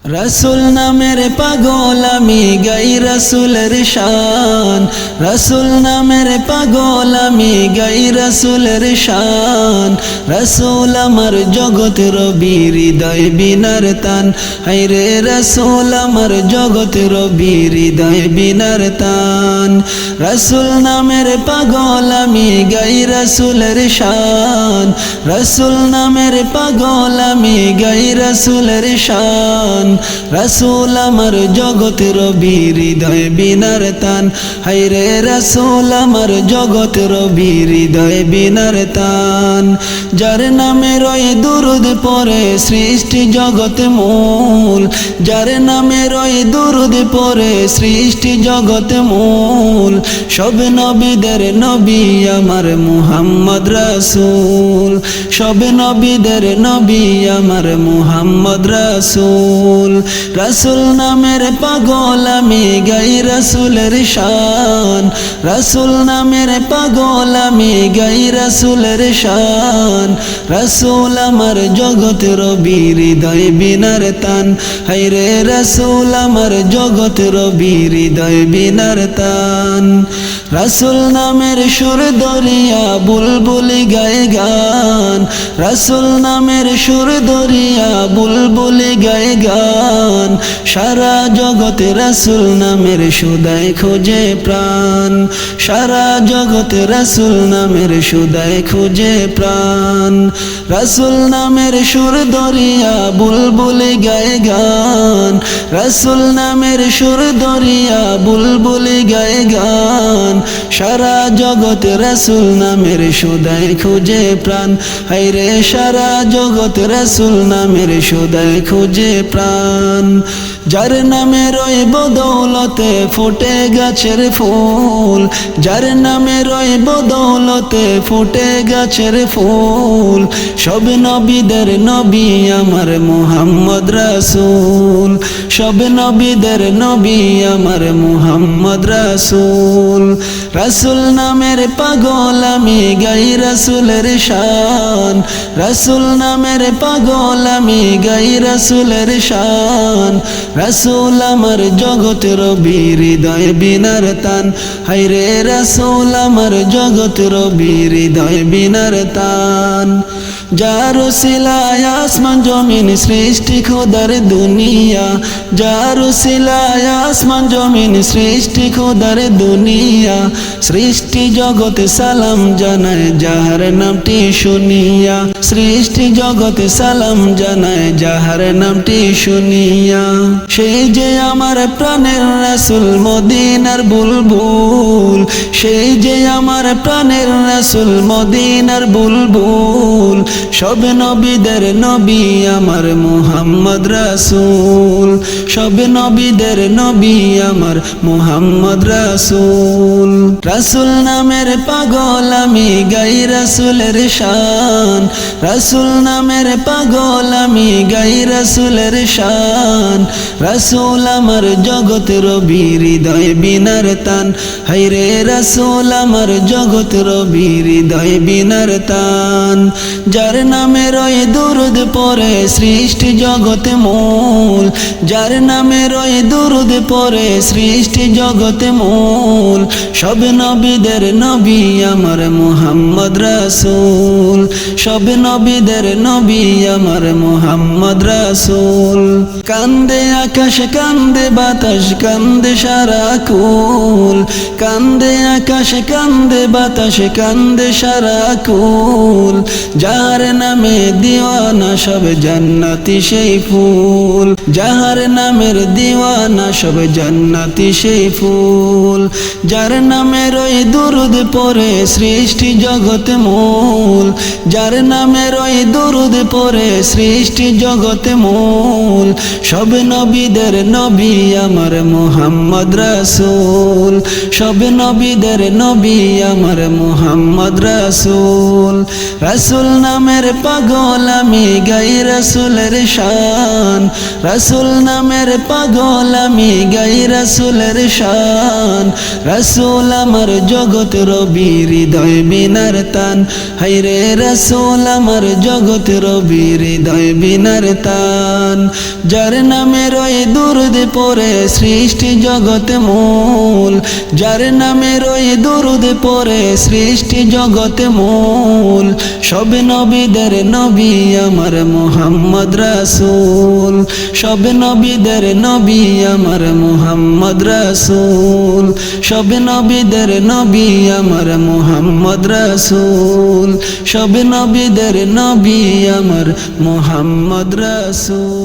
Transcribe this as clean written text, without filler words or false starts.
রসুল নামের পাগল আমি গাই রসুলের শান, রসুল নামের পাগল আমি গাই রসুলের শান। রসুল আমার জগৎ রবি হৃদয় বিনার তান, হায়রে রসুল আমার জগৎ রবি হৃদয় বিনার তান। রসুল নামের পাগল আমি গাই রসুলের শান, রসুল নামের পাগল আমি গাই রসুলের শান। রসুল আমার জগৎ রবি হৃদয় বিনার তান, হায়রে রসুল আমার জগৎ রবি হৃদয় বিনার তান। যার নামে রয়ে দুরুদ পড়ে সৃষ্টি জগৎ মূল, যার নামে রয়ে দুরুদ পড়ে সৃষ্টি জগৎ মূল। সব নবীদের নবী আমার মুহাম্মদ রাসূল, সব নবীদের নবী আমার মুহাম্মদ রাসূল। রসুল নামের পাগল আমি গাই রসুলের শান, রসুল নামের পাগল আমি গাই রসুলের শান। রসুল আমার জগৎ রবি হৃদয় বিনার তান, হায়রে রসুল আমার জগৎ রবি হৃদয় বিনার তান। রসুল নামের সুর দরিয়া বুলবুলি গায়ে গান, রসুল নামের সুর দরিয়া বুলবুলি গায়ে গান। সারা জগতে রসুল নামের সুদায় খোঁজে প্রাণ, সারা জগতে রসুল নামের সুদায় খোঁজে প্রাণ। রসুল নামের সুর দরিয়া বুলবুলি গায়ে গান, রসুল নামের সুর দরিয়া বুলবুলি গায়ে গান। সারা জগতে রসুল নামের সুদায় খোঁজে প্রাণ, হায়রে সারা জগত রসুল নামের সুদায় খোঁজে প্রাণ। যার নামে রয়ে বদৌলতে ফোটে গাছের ফুল, যার নামে রয়ে বদৌলতে ফোটে গাছের ফুল। সব নবীদের নবী আমার মুহাম্মদ রাসূল, সব নবীদের নবী আমার মুহাম্মদ রাসূল। রসুল নামের পাগল আমি গাই রসুলের শান, রসুল নামের পাগল আমি গাই রসুলের শান। রসুল আমার জগৎ রবি হৃদয় বিনার তান, হায়রে রসুল আমার জগৎ রবি হৃদয় বিনার তান। যার উসিলায় আসমান জমিন সৃষ্টি খোদার দুনিয়া, যার উসিলায় আসমান জমিন সৃষ্টি খোদার দুনিয়া। সৃষ্টি জগতে সালাম জানায় যাহার নামটি শুনিয়া, সৃষ্টি জগতে সালাম জানায় যাহার নামটি শুনিয়া। সেই যে আমার প্রাণের রসুল মদিনার বুলবুল, সেই যে আমার প্রাণের রসুল মদিনার বুলবুল। সব নবীদের নবী আমার মুহাম্মদ রাসূল, সব নবীদের নবী আমার মুহাম্মদ রাসূল। রসুল নামের পাগল আমি গাই রসুলের শান, রসুল নামের পাগল আমি গাই রসুলের শান। রসুল আমার জগৎ রবি হৃদয় বিনার তান, হায়রে রসুল আমার জগৎ রবি হৃদয় বিনার তান। যার নামে রয়ে দুরুদ পড়ে সৃষ্টি জগৎ মূল, যার নামে রয়ে দুরুদ পড়ে সৃষ্টি জগৎ মূল। সব নবীদের নবী আমার মুহাম্মদ রাসূল, সব নবীদের নবী আমার মুহাম্মদ রাসূল। কান্দে আকাশ কান্দে বাতাস কান্দে সারা কুল, কান্দে আকাশ কান্দে বাতাস কান্দে সারা কুল। যার নামে দিওয়ানা সব জান্নাতি সেই ফুল, যার নামের দিওয়ানা সব জান্নাতি সেই ফুল। যার নামে রয়ে দুরুদ পড়ে সৃষ্টি জগৎ মূল, যার নামে রয়ে দুরুদ পড়ে সৃষ্টি জগৎ মূল। সব নবীদের নবী আমার মুহাম্মদ রাসূল, সব নবীদের নবী আমার মুহাম্মদ রাসূল। রসুল নামের পাগল আমি গাই রসুলের শান, রাসূল নামের পাগল আমি গাই রাসূলের শান রাসূল আমার জগৎ রবি হৃদয় বিনার তান হায়রে রাসূল আমার জগৎ রবি হৃদয় বিনার তান যার নামে রয়ে দুরুদ পড়ে সৃষ্টি জগৎ মূল যার নামে রয়ে দুরুদ পড়ে সৃষ্টি জগৎ মূল সব নবীদের নবী আমার মুহাম্মদ রাসূল সব নবীদের নবী আমার মুহাম্মদ রাসূল সব নবীদের নবী আমার মুহাম্মদ রাসূল সব নবীদের নবী আমার মুহাম্মদ রাসূল